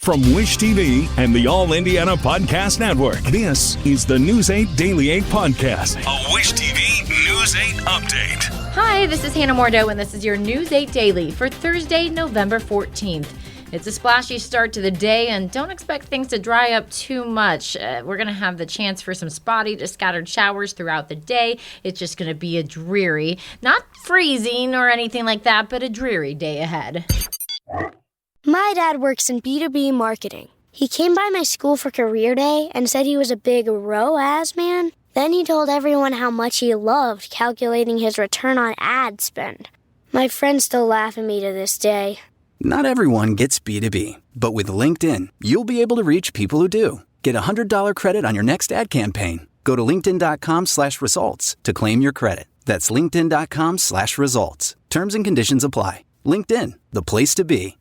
From Wish TV and the All Indiana Podcast Network, this is the News 8 Daily 8 Podcast, a Wish TV News 8 update. Hi, this is Hannah Mordo, and this is your News 8 Daily for Thursday, November 14th. It's a splashy start to the day, and don't expect things to dry up too much. We're going to have the chance for some spotty to scattered showers throughout the day. It's just going to be a dreary, not freezing or anything like that, but a dreary day ahead. My dad works in B2B marketing. He came by my school for career day and said he was a big ROAS man. Then he told everyone how much he loved calculating his return on ad spend. My friends still laugh at me to this day. Not everyone gets B2B, but with LinkedIn, you'll be able to reach people who do. Get a $100 credit on your next ad campaign. Go to linkedin.com/results to claim your credit. That's linkedin.com/results. Terms and conditions apply. LinkedIn, the place to be.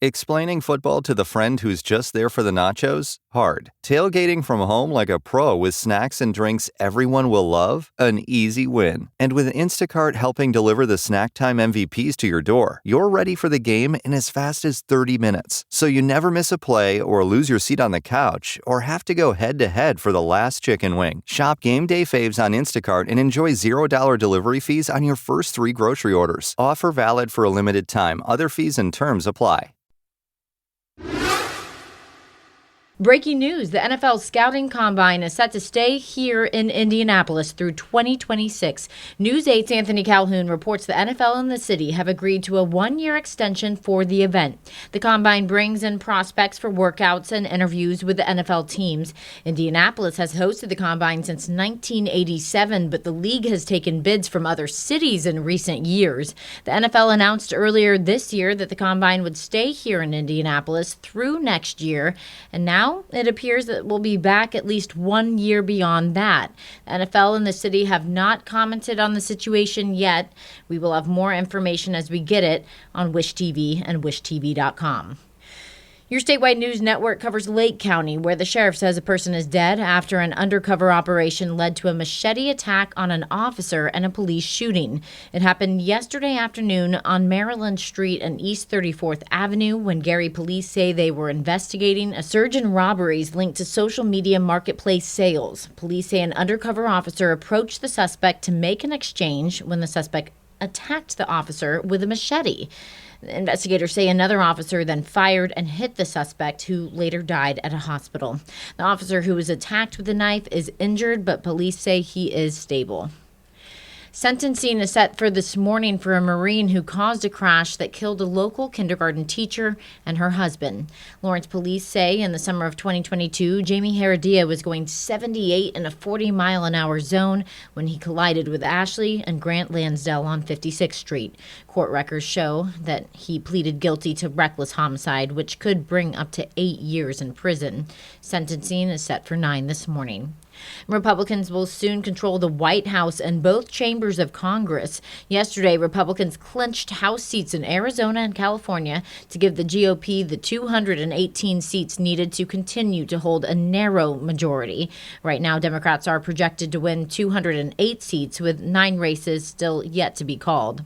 Explaining football to the friend who's just there for the nachos? Hard. Tailgating from home like a pro with snacks and drinks everyone will love? An easy win. And with Instacart helping deliver the snack time MVPs to your door, you're ready for the game in as fast as 30 minutes. So you never miss a play or lose your seat on the couch or have to go head-to-head for the last chicken wing. Shop Game Day Faves on Instacart and enjoy $0 delivery fees on your first 3 grocery orders. Offer valid for a limited time. Other fees and terms apply. Breaking news, the NFL Scouting Combine is set to stay here in Indianapolis through 2026. News 8's Anthony Calhoun reports the NFL and the city have agreed to a 1-year extension for the event. The Combine brings in prospects for workouts and interviews with the NFL teams. Indianapolis has hosted the Combine since 1987, but the league has taken bids from other cities in recent years. The NFL announced earlier this year that the Combine would stay here in Indianapolis through next year, and now it appears that we'll be back at least 1 year beyond that. The NFL and the city have not commented on the situation yet. We will have more information as we get it on Wish TV and wishtv.com. Your statewide news network covers Lake County, where the sheriff says a person is dead after an undercover operation led to a machete attack on an officer and a police shooting. It happened yesterday afternoon on Maryland Street and East 34th Avenue when Gary police say they were investigating a surge in robberies linked to social media marketplace sales. Police say an undercover officer approached the suspect to make an exchange when the suspect attacked the officer with a machete. Investigators say another officer then fired and hit the suspect, who later died at a hospital. The officer who was attacked with the knife is injured, but police say he is stable. Sentencing is set for this morning for a Marine who caused a crash that killed a local kindergarten teacher and her husband. Lawrence police say in the summer of 2022, Jamie Heredia was going 78 in a 40-mile-an-hour zone when he collided with Ashley and Grant Lansdale on 56th Street. Court records show that he pleaded guilty to reckless homicide, which could bring up to 8 years in prison. Sentencing is set for 9 this morning. Republicans will soon control the White House and both chambers of Congress. Yesterday, Republicans clinched House seats in Arizona and California to give the GOP the 218 seats needed to continue to hold a narrow majority. Right now, Democrats are projected to win 208 seats, with 9 races still yet to be called.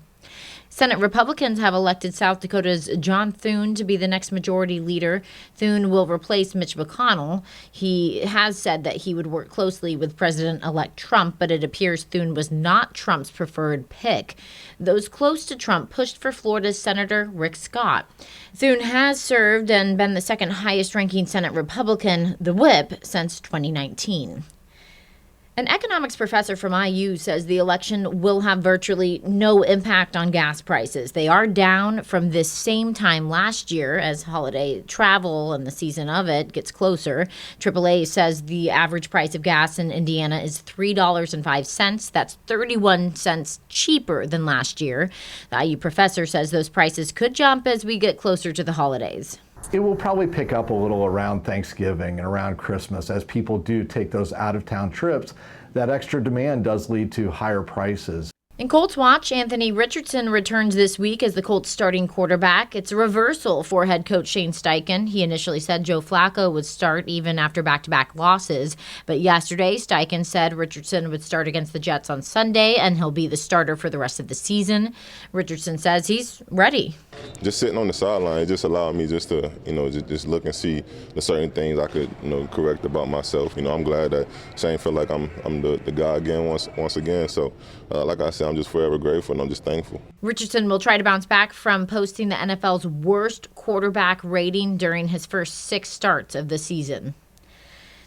Senate Republicans have elected South Dakota's John Thune to be the next majority leader. Thune will replace Mitch McConnell. He has said that he would work closely with President-elect Trump, but it appears Thune was not Trump's preferred pick. Those close to Trump pushed for Florida's Senator Rick Scott. Thune has served and been the second highest-ranking Senate Republican, the whip, since 2019. An economics professor from IU says the election will have virtually no impact on gas prices. They are down from this same time last year as holiday travel and the season of it gets closer. AAA says the average price of gas in Indiana is $3.05. That's 31 cents cheaper than last year. The IU professor says those prices could jump as we get closer to the holidays. It will probably pick up a little around Thanksgiving and around Christmas as people do take those out-of-town trips. That extra demand does lead to higher prices. In Colts Watch, Anthony Richardson returns this week as the Colts starting quarterback. It's a reversal for head coach Shane Steichen. He initially said Joe Flacco would start even after back-to-back losses. But yesterday, Steichen said Richardson would start against the Jets on Sunday, and he'll be the starter for the rest of the season. Richardson says he's ready. Just sitting on the sideline, it just allowed me just to, just look and see the certain things I could, correct about myself. I'm glad that Shane felt like I'm the guy again once again. So, like I said, I'm just forever grateful and I'm just thankful. Richardson will try to bounce back from posting the NFL's worst quarterback rating during his first 6 starts of the season.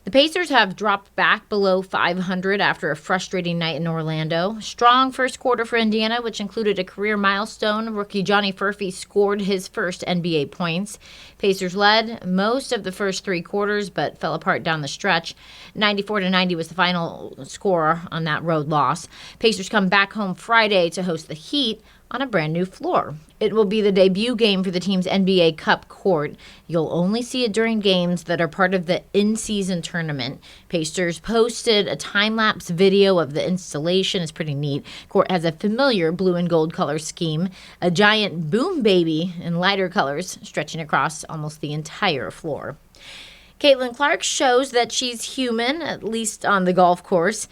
The Pacers have dropped back below 500 after a frustrating night in Orlando. Strong first quarter for Indiana, which included a career milestone. Rookie Johnny Furphy scored his first NBA points. Pacers led most of the first 3 quarters, but fell apart down the stretch. 94-90 was the final score on that road loss. Pacers come back home Friday to host the Heat on a brand new floor. It will be the debut game for the team's NBA Cup court. You'll only see it during games that are part of the in-season tournament. Pacers posted a time-lapse video of the installation. It's pretty neat. Court has a familiar blue and gold color scheme, a giant boom baby in lighter colors stretching across almost the entire floor. Caitlin Clark shows that she's human, at least on the golf course.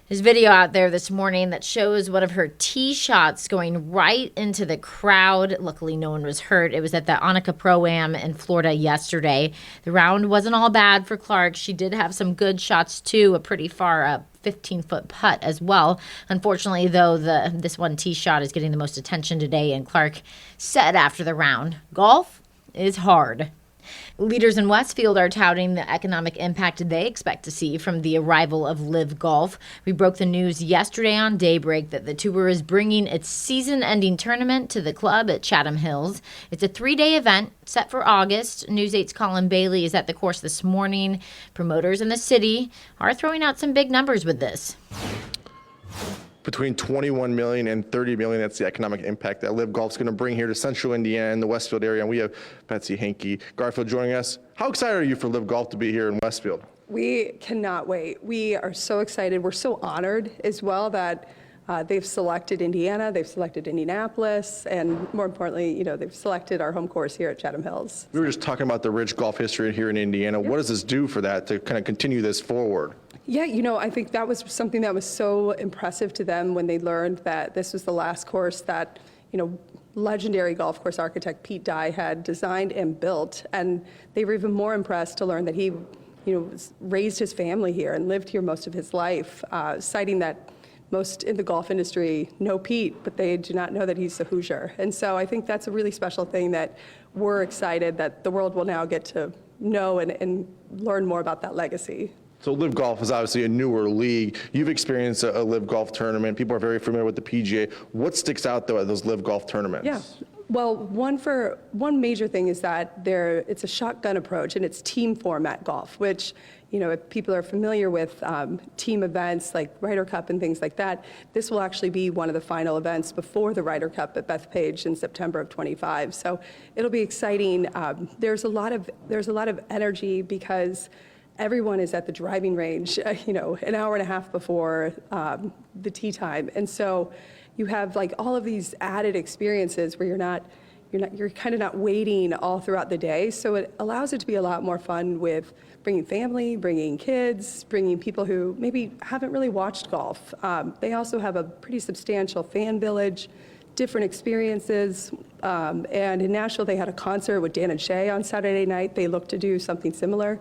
There's video out there this morning that shows one of her tee shots going right into the crowd. Luckily, no one was hurt. It was at the Annika Pro-Am in Florida yesterday. The round wasn't all bad for Clark. She did have some good shots, too, a pretty far up 15-foot putt as well. Unfortunately, though, this one tee shot is getting the most attention today, and Clark said after the round, golf is hard. Leaders in Westfield are touting the economic impact they expect to see from the arrival of LIV Golf. We broke the news yesterday on Daybreak that the tour is bringing its season-ending tournament to the club at Chatham Hills. It's a 3-day event set for August. News 8's Colin Bailey is at the course this morning. Promoters in the city are throwing out some big numbers with this. Between 21 million and 30 million, that's the economic impact that LIV Golf's going to bring here to Central Indiana and the Westfield area. And we have Betsy Hankey Garfield joining us. How excited are you for LIV Golf to be here in Westfield? We cannot wait. We are so excited. We're so honored as well that they've selected Indiana, they've selected Indianapolis, and more importantly, they've selected our home course here at Chatham Hills. We were just talking about the rich golf history here in Indiana. Yep. What does this do for that to kind of continue this forward? Yeah, I think that was something that was so impressive to them when they learned that this was the last course that, legendary golf course architect Pete Dye had designed and built. And they were even more impressed to learn that he, raised his family here and lived here most of his life, citing that most in the golf industry know Pete, but they do not know that he's a Hoosier. And so I think that's a really special thing that we're excited that the world will now get to know and learn more about that legacy. So LIV Golf is obviously a newer league. You've experienced a LIV Golf tournament. People are very familiar with the PGA. What sticks out, though, at those LIV Golf tournaments? Yeah. Well, one major thing is that it's a shotgun approach, and it's team format golf, which, if people are familiar with team events like Ryder Cup and things like that, this will actually be one of the final events before the Ryder Cup at Bethpage in September of 25. So it'll be exciting. There's a lot of energy because everyone is at the driving range, an hour and a half before the tee time. And so you have all of these added experiences where you're kind of not waiting all throughout the day. So it allows it to be a lot more fun with bringing family, bringing kids, bringing people who maybe haven't really watched golf. They also have a pretty substantial fan village, different experiences. And in Nashville, they had a concert with Dan and Shay on Saturday night. They look to do something similar.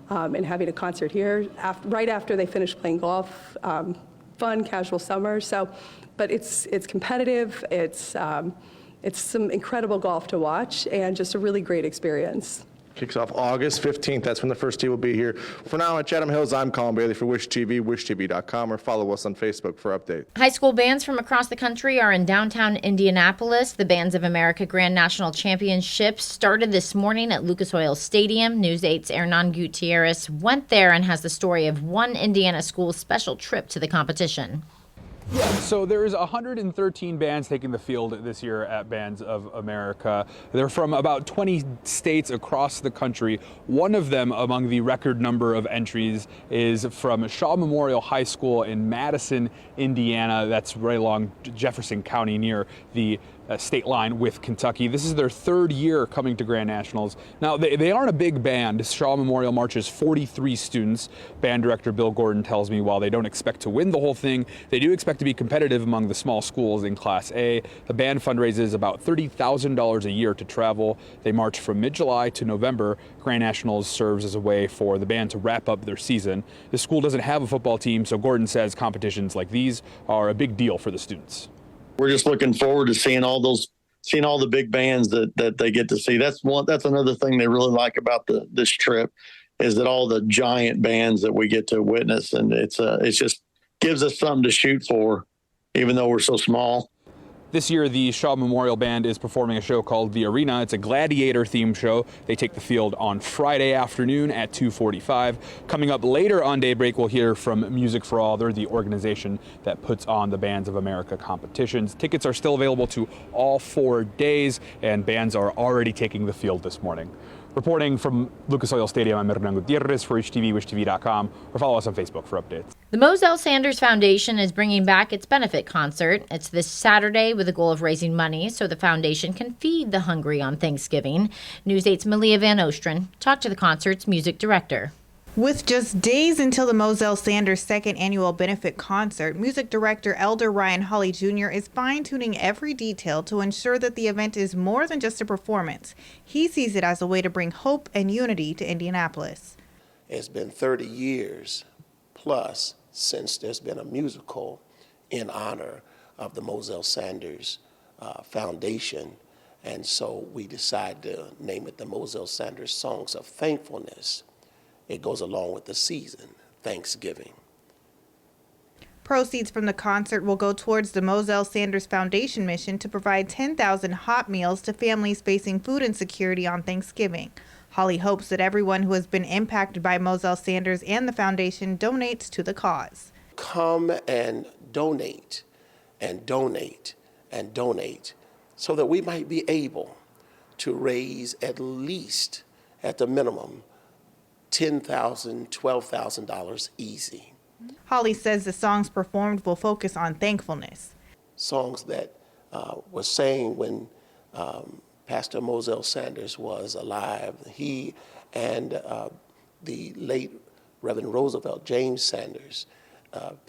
And having a concert here right after they finish playing golf, fun, casual summer. So, but it's competitive. It's some incredible golf to watch and just a really great experience. Kicks off August 15th. That's when the first tee will be here. For now, at Chatham Hills, I'm Colin Bailey for Wish TV, wishtv.com, or follow us on Facebook for updates. High school bands from across the country are in downtown Indianapolis. The Bands of America Grand National Championship started this morning at Lucas Oil Stadium. News 8's Hernan Gutierrez went there and has the story of one Indiana school's special trip to the competition. Yeah, so there's 113 bands taking the field this year at Bands of America. They're from about 20 states across the country. One of them among the record number of entries is from Shaw Memorial High School in Madison, Indiana. That's right along Jefferson County near the state line with Kentucky. This is their third year coming to Grand Nationals. Now, they aren't a big band. Shaw Memorial marches 43 students. Band director Bill Gordon tells me while they don't expect to win the whole thing, they do expect to be competitive among the small schools in Class A. The band fundraises about $30,000 a year to travel. They march from mid-July to November. Grand Nationals serves as a way for the band to wrap up their season. The school doesn't have a football team, so Gordon says competitions like these are a big deal for the students. We're just looking forward to seeing all the big bands that they get to see. That's another thing they really like about this trip, is that all the giant bands that we get to witness, and it's just gives us something to shoot for, even though we're so small. This year, the Shaw Memorial Band is performing a show called The Arena. It's a gladiator-themed show. They take the field on Friday afternoon at 2:45. Coming up later on Daybreak, we'll hear from Music for All. They're the organization that puts on the Bands of America competitions. Tickets are still available to all 4 days, and bands are already taking the field this morning. Reporting from Lucas Oil Stadium, I'm Hernan Gutierrez for WishTV, WishTV.com, or follow us on Facebook for updates. The Moselle Sanders Foundation is bringing back its benefit concert. It's this Saturday with the goal of raising money so the foundation can feed the hungry on Thanksgiving. News 8's Malia Van Ostren talked to the concert's music director. With just days until the Moselle Sanders second annual benefit concert, music director Elder Ryan Hawley Jr. is fine-tuning every detail to ensure that the event is more than just a performance. He sees it as a way to bring hope and unity to Indianapolis. It's been 30 years plus since there's been a musical in honor of the Moselle Sanders Foundation, and so we decided to name it the Moselle Sanders Songs of Thankfulness. It goes along with the season, Thanksgiving. Proceeds from the concert will go towards the Moselle Sanders Foundation mission to provide 10,000 hot meals to families facing food insecurity on Thanksgiving. Holly hopes that everyone who has been impacted by Moselle Sanders and the foundation donates to the cause. Come and donate and donate and donate so that we might be able to raise at least, at the minimum, $10,000, $12,000 easy. Holly says the songs performed will focus on thankfulness. Songs that were sang when Pastor Moselle Sanders was alive. He and the late Reverend Roosevelt James Sanders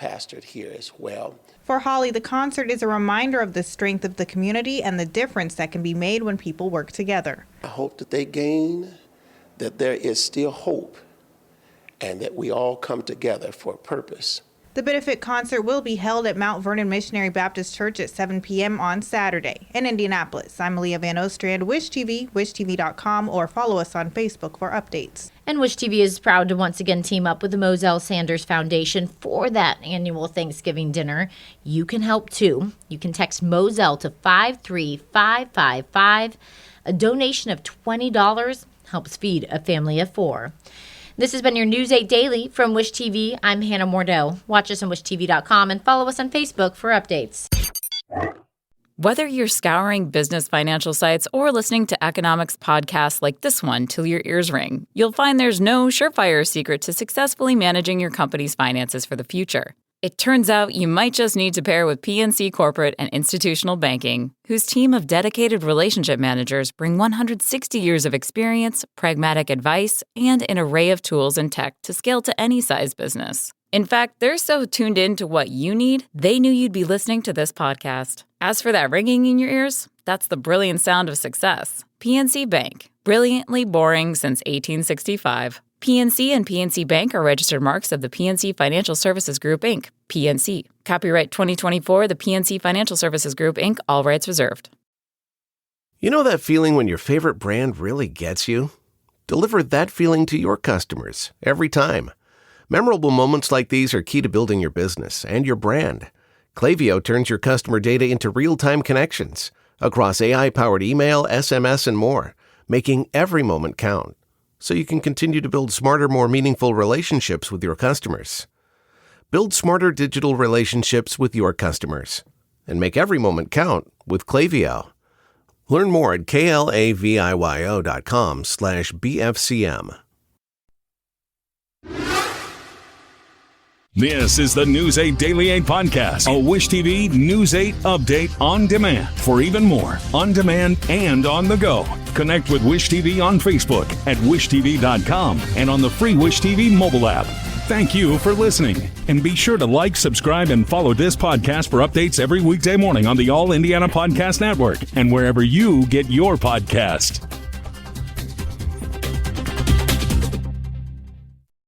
pastored here as well. For Holly, the concert is a reminder of the strength of the community and the difference that can be made when people work together. I hope that they gain that there is still hope and that we all come together for a purpose. The benefit concert will be held at Mount Vernon Missionary Baptist Church at 7 p.m. on Saturday. In Indianapolis, I'm Malia Van Ostrand, WishTV, WishTV.com, or follow us on Facebook for updates. And WishTV is proud to once again team up with the Moselle Sanders Foundation for that annual Thanksgiving dinner. You can help too. You can text Moselle to 53555. A donation of $20 helps feed a family of 4. This has been your News 8 Daily from Wish TV. I'm Hannah Mordeau. Watch us on WishTV.com and follow us on Facebook for updates. Whether you're scouring business financial sites or listening to economics podcasts like this one till your ears ring, you'll find there's no surefire secret to successfully managing your company's finances for the future. It turns out you might just need to pair with PNC Corporate and Institutional Banking, whose team of dedicated relationship managers bring 160 years of experience, pragmatic advice, and an array of tools and tech to scale to any size business. In fact, they're so tuned in to what you need, they knew you'd be listening to this podcast. As for that ringing in your ears, that's the brilliant sound of success. PNC Bank, brilliantly boring since 1865. PNC and PNC Bank are registered marks of the PNC Financial Services Group, Inc., PNC. Copyright 2024, the PNC Financial Services Group, Inc., all rights reserved. You know that feeling when your favorite brand really gets you? Deliver that feeling to your customers every time. Memorable moments like these are key to building your business and your brand. Klaviyo turns your customer data into real-time connections across AI-powered email, SMS, and more, making every moment count, so you can continue to build smarter, more meaningful relationships with your customers. Build smarter digital relationships with your customers. And make every moment count with Klaviyo. Learn more at klaviyo.com/BFCM. This is the News 8 Daily 8 podcast, a Wish TV News 8 update on demand. For even more, on demand and on the go. Connect with Wish TV on Facebook at wishtv.com and on the free Wish TV mobile app. Thank you for listening. And be sure to like, subscribe, and follow this podcast for updates every weekday morning on the All Indiana Podcast Network and wherever you get your podcast.